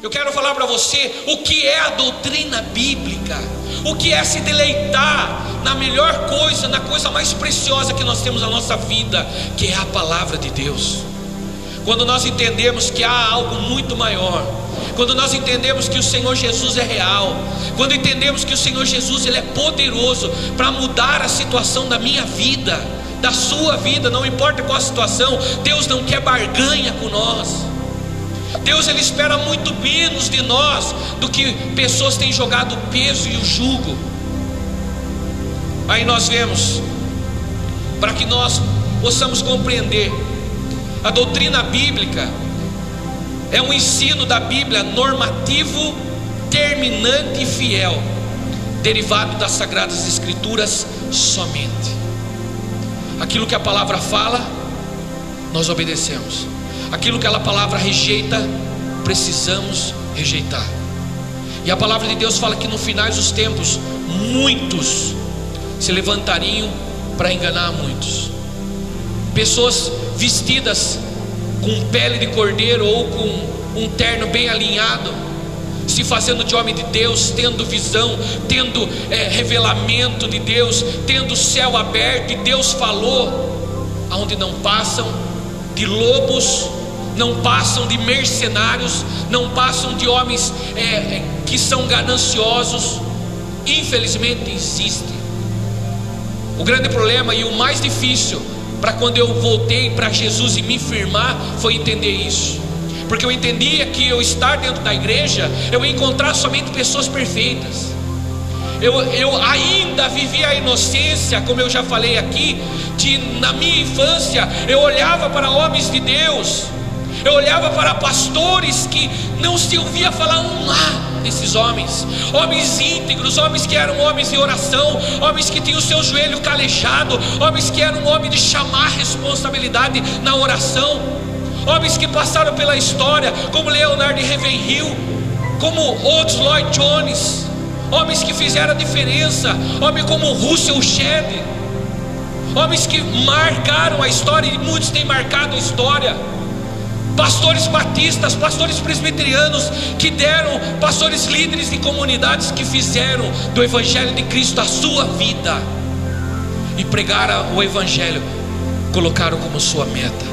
Eu quero falar para você o que é a doutrina bíblica, o que é se deleitar na melhor coisa, na coisa mais preciosa que nós temos na nossa vida, que é a palavra de Deus. Quando nós entendemos que há algo muito maior, quando nós entendemos que o Senhor Jesus é real, quando entendemos que o Senhor Jesus ele é poderoso para mudar a situação da minha vida, da sua vida, não importa qual a situação, Deus não quer barganha com nós. Deus ele espera muito menos de nós do que pessoas têm jogado o peso e o jugo. Aí nós vemos, para que nós possamos compreender, a doutrina bíblica é um ensino da Bíblia normativo, terminante e fiel, derivado das Sagradas Escrituras somente. Aquilo que a palavra fala, nós obedecemos. Aquilo que a palavra rejeita, precisamos rejeitar. E a palavra de Deus fala que no final dos tempos, muitos se levantariam para enganar muitos. Pessoas vestidas com pele de cordeiro ou com um terno bem alinhado, se fazendo de homem de Deus, tendo visão, tendo revelamento de Deus, tendo o céu aberto, e Deus falou, aonde não passam de lobos, não passam de mercenários, não passam de homens que são gananciosos. Infelizmente existe. O grande problema e o mais difícil para quando eu voltei para Jesus e me firmar foi entender isso, porque eu entendia que eu estar dentro da igreja, eu ia encontrar somente pessoas perfeitas. Eu ainda vivia a inocência, como eu já falei aqui, de na minha infância eu olhava para homens de Deus, eu olhava para pastores que não se ouvia falar um lá desses homens, homens íntegros, homens que eram homens de oração, homens que tinham o seu joelho calejado, homens que eram homens de chamar responsabilidade na oração, homens que passaram pela história, como Leonard Ravenhill, como outros Lloyd Jones, homens que fizeram a diferença, homens como Russell Shedd, homens que marcaram a história, e muitos têm marcado a história. Pastores batistas, pastores presbiterianos que deram, pastores líderes de comunidades que fizeram do Evangelho de Cristo a sua vida e pregaram o Evangelho, colocaram como sua meta.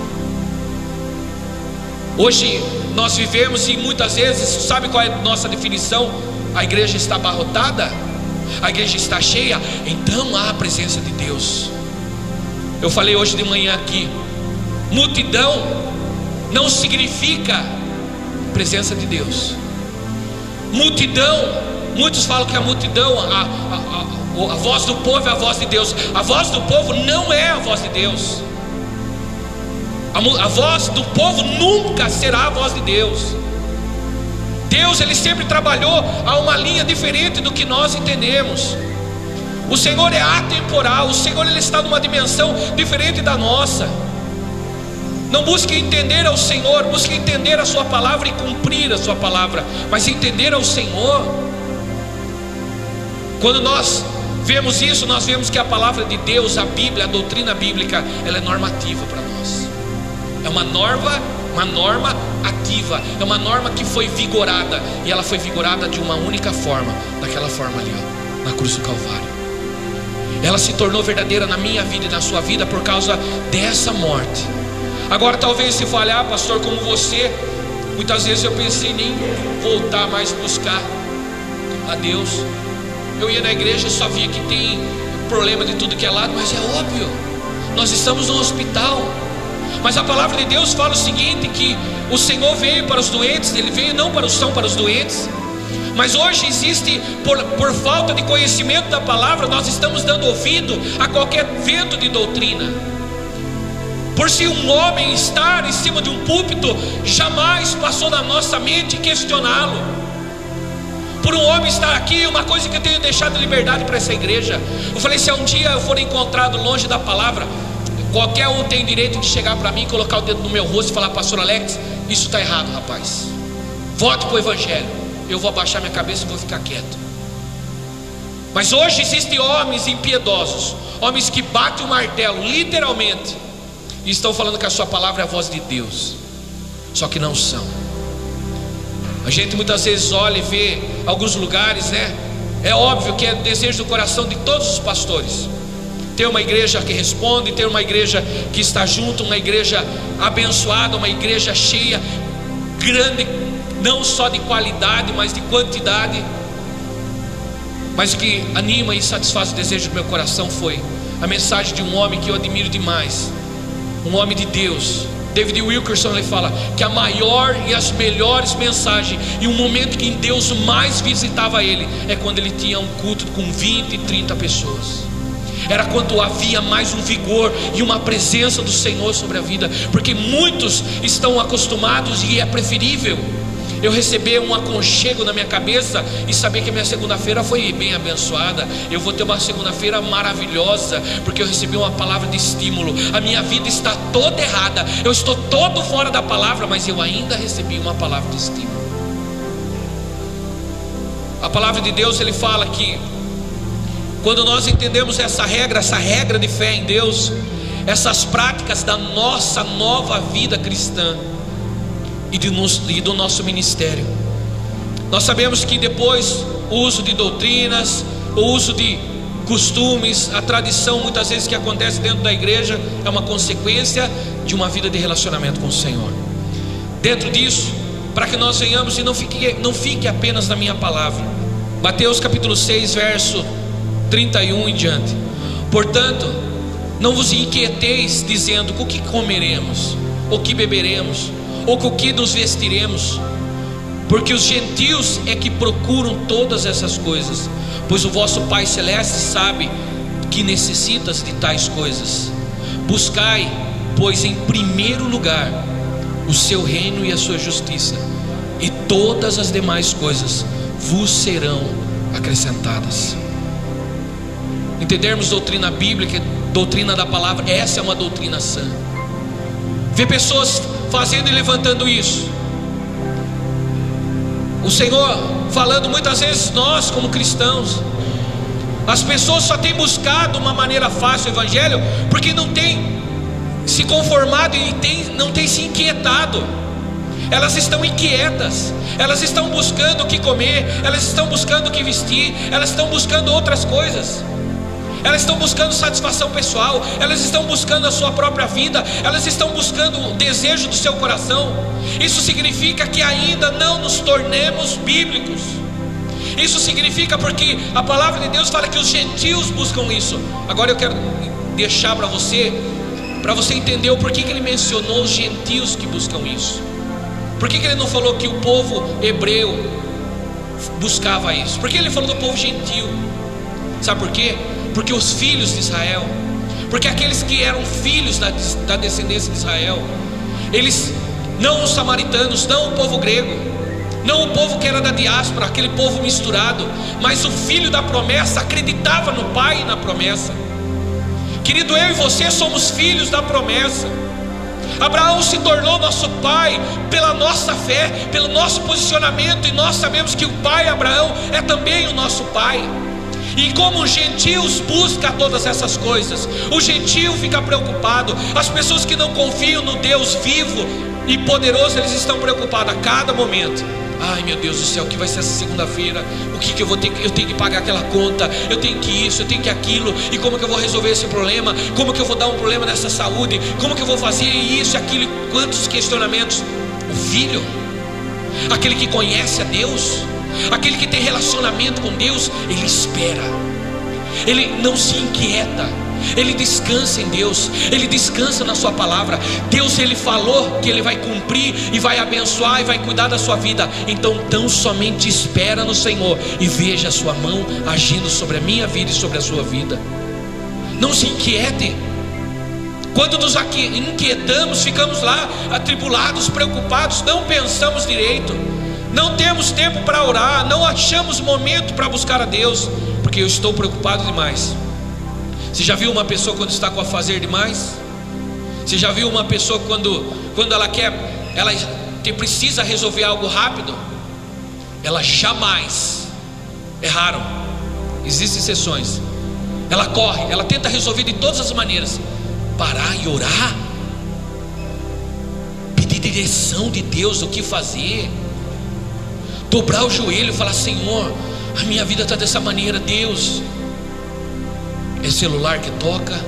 Hoje nós vivemos e muitas vezes, sabe qual é a nossa definição? A igreja está abarrotada, a igreja está cheia, então há a presença de Deus. Eu falei hoje de manhã aqui, multidão não significa presença de Deus. Multidão, muitos falam que a multidão, a voz do povo é a voz de Deus. A voz do povo não é a voz de Deus. A voz do povo nunca será a voz de Deus. Deus ele sempre trabalhou a uma linha diferente do que nós entendemos. O Senhor é atemporal, o Senhor ele está numa dimensão diferente da nossa. Não busque entender ao Senhor, busque entender a sua palavra e cumprir a sua palavra, mas entender ao Senhor. Quando nós vemos isso, nós vemos que a palavra de Deus, a Bíblia, a doutrina bíblica, ela é normativa para nós. É uma norma ativa, é uma norma que foi vigorada, e ela foi vigorada de uma única forma, daquela forma ali, ó, na cruz do Calvário. Ela se tornou verdadeira na minha vida e na sua vida por causa dessa morte. Agora talvez se falhar, pastor, como você, muitas vezes eu pensei nem voltar mais buscar a Deus. Eu ia na igreja e só via que tem problema de tudo que é lado, mas é óbvio, nós estamos no hospital. Mas a palavra de Deus fala o seguinte, que o Senhor veio para os doentes, ele veio não para os doentes. Mas hoje existe, por falta de conhecimento da palavra, nós estamos dando ouvido a qualquer vento de doutrina. Por se um homem estar em cima de um púlpito, jamais passou na nossa mente questioná-lo. Por um homem estar aqui, uma coisa que eu tenho deixado de liberdade para essa igreja, eu falei, se um dia eu for encontrado longe da palavra, qualquer um tem direito de chegar para mim, colocar o dedo no meu rosto e falar, pastor Alex, isso está errado, rapaz, volte para o Evangelho. Eu vou abaixar minha cabeça e vou ficar quieto. Mas hoje existem homens impiedosos, homens que batem o martelo, literalmente, e estão falando que a sua palavra é a voz de Deus, só que não são. A gente muitas vezes olha e vê alguns lugares, né? É óbvio que é desejo do coração de todos os pastores ter uma igreja que responde, ter uma igreja que está junto, uma igreja abençoada, uma igreja cheia, grande, não só de qualidade, mas de quantidade. Mas o que anima e satisfaz o desejo do meu coração foi a mensagem de um homem que eu admiro demais, um homem de Deus. David Wilkerson, ele fala que a maior e as melhores mensagens e o momento que Deus mais visitava ele é quando ele tinha um culto com 20, 30 pessoas. Era quando havia mais um vigor e uma presença do Senhor sobre a vida, porque muitos estão acostumados, e é preferível eu receber um aconchego na minha cabeça e saber que a minha segunda-feira foi bem abençoada. Eu vou ter uma segunda-feira maravilhosa, porque eu recebi uma palavra de estímulo. A minha vida está toda errada, eu estou todo fora da palavra, mas eu ainda recebi uma palavra de estímulo. A palavra de Deus, ele fala que quando nós entendemos essa regra de fé em Deus, essas práticas da nossa nova vida cristã e do nosso ministério, nós sabemos que depois o uso de doutrinas, o uso de costumes, a tradição muitas vezes que acontece dentro da igreja é uma consequência de uma vida de relacionamento com o Senhor. Dentro disso, para que nós venhamos e não fique apenas na minha palavra, Mateus capítulo 6 verso 31 em diante: portanto, não vos inquieteis dizendo: com que comeremos, ou que beberemos, ou com que nos vestiremos? Porque os gentios é que procuram todas essas coisas, pois o vosso Pai Celeste sabe que necessitas de tais coisas. Buscai, pois, em primeiro lugar o seu reino e a sua justiça, e todas as demais coisas vos serão acrescentadas. Entendermos doutrina bíblica, doutrina da palavra, essa é uma doutrina sã. Ver pessoas fazendo e levantando isso, o Senhor falando muitas vezes, nós como cristãos, as pessoas só têm buscado uma maneira fácil o evangelho, porque não tem se conformado e não tem se inquietado. Elas estão inquietas, elas estão buscando o que comer, elas estão buscando o que vestir, elas estão buscando outras coisas, elas estão buscando satisfação pessoal, elas estão buscando a sua própria vida, elas estão buscando o desejo do seu coração. Isso significa que ainda não nos tornemos bíblicos. Isso significa porque a palavra de Deus fala que os gentios buscam isso. Agora eu quero deixar para você entender o porquê que ele mencionou os gentios que buscam isso. Por que ele não falou que o povo hebreu buscava isso? Por que ele falou do povo gentil? Sabe por quê? Porque os filhos de Israel, porque aqueles que eram filhos da descendência de Israel, eles, não os samaritanos, não o povo grego, não o povo que era da diáspora, aquele povo misturado, mas o filho da promessa acreditava no pai e na promessa. Querido, eu e você somos filhos da promessa. Abraão se tornou nosso pai pela nossa fé, pelo nosso posicionamento, e nós sabemos que o pai Abraão é também o nosso pai. E como os gentios buscam todas essas coisas, o gentio fica preocupado. As pessoas que não confiam no Deus vivo e poderoso, eles estão preocupados a cada momento. Ai meu Deus do céu, o que vai ser essa segunda-feira? O que eu vou ter? Eu tenho que pagar aquela conta, eu tenho que isso, eu tenho que aquilo. E como que eu vou resolver esse problema? Como que eu vou dar um problema nessa saúde? Como que eu vou fazer isso e aquilo? Quantos questionamentos. O filho, aquele que conhece a Deus, aquele que tem relacionamento com Deus, ele espera, ele não se inquieta, ele descansa em Deus, ele descansa na sua palavra. Deus, ele falou que ele vai cumprir e vai abençoar e vai cuidar da sua vida. Então tão somente espera no Senhor e veja a sua mão agindo sobre a minha vida e sobre a sua vida. Não se inquiete. Quando nos inquietamos, ficamos lá atribulados, preocupados, não pensamos direito, não temos tempo para orar, não achamos momento para buscar a Deus, porque eu estou preocupado demais. Você já viu uma pessoa quando está com a fazer demais? Você já viu uma pessoa quando ela precisa resolver algo rápido? Ela jamais, é raro, existem exceções, ela corre, ela tenta resolver de todas as maneiras. Parar e orar, pedir direção de Deus, o que fazer. dobrar o joelho e falar: Senhor, a minha vida está dessa maneira. Deus, é celular que toca,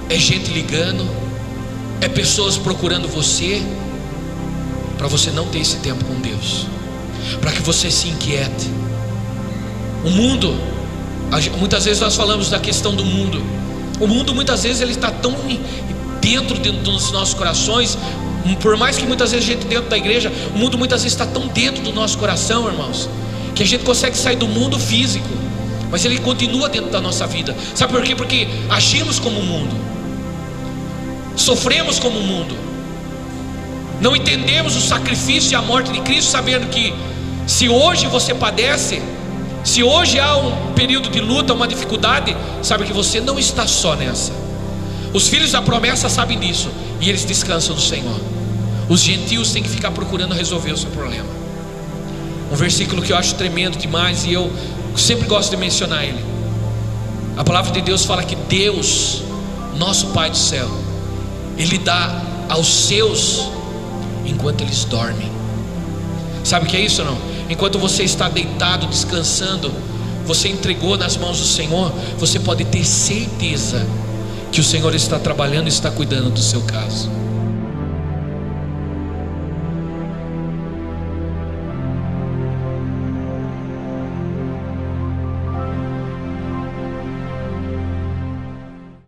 é gente ligando, é pessoas procurando você, para você não ter esse tempo com Deus, para que você se inquiete. O mundo, muitas vezes nós falamos da questão do mundo. O mundo muitas vezes ele está tão dentro dos nossos corações, por mais que muitas vezes a gente dentro da igreja, o mundo muitas vezes está tão dentro do nosso coração, irmãos, que a gente consegue sair do mundo físico, mas ele continua dentro da nossa vida. Sabe por quê? Porque agimos como o mundo, sofremos como o mundo, não entendemos o sacrifício e a morte de Cristo, sabendo que se hoje você padece, se hoje há um período de luta, uma dificuldade, sabe que você não está só nessa. Os filhos da promessa sabem disso, e eles descansam no Senhor. Os gentios têm que ficar procurando resolver o seu problema. Um versículo que eu acho tremendo demais, e eu sempre gosto de mencionar ele. A palavra de Deus fala que Deus, nosso Pai do céu, Ele dá aos seus enquanto eles dormem. Sabe o que é isso ou não? Enquanto você está deitado, descansando, você entregou nas mãos do Senhor, você pode ter certeza que o Senhor está trabalhando e está cuidando do seu caso.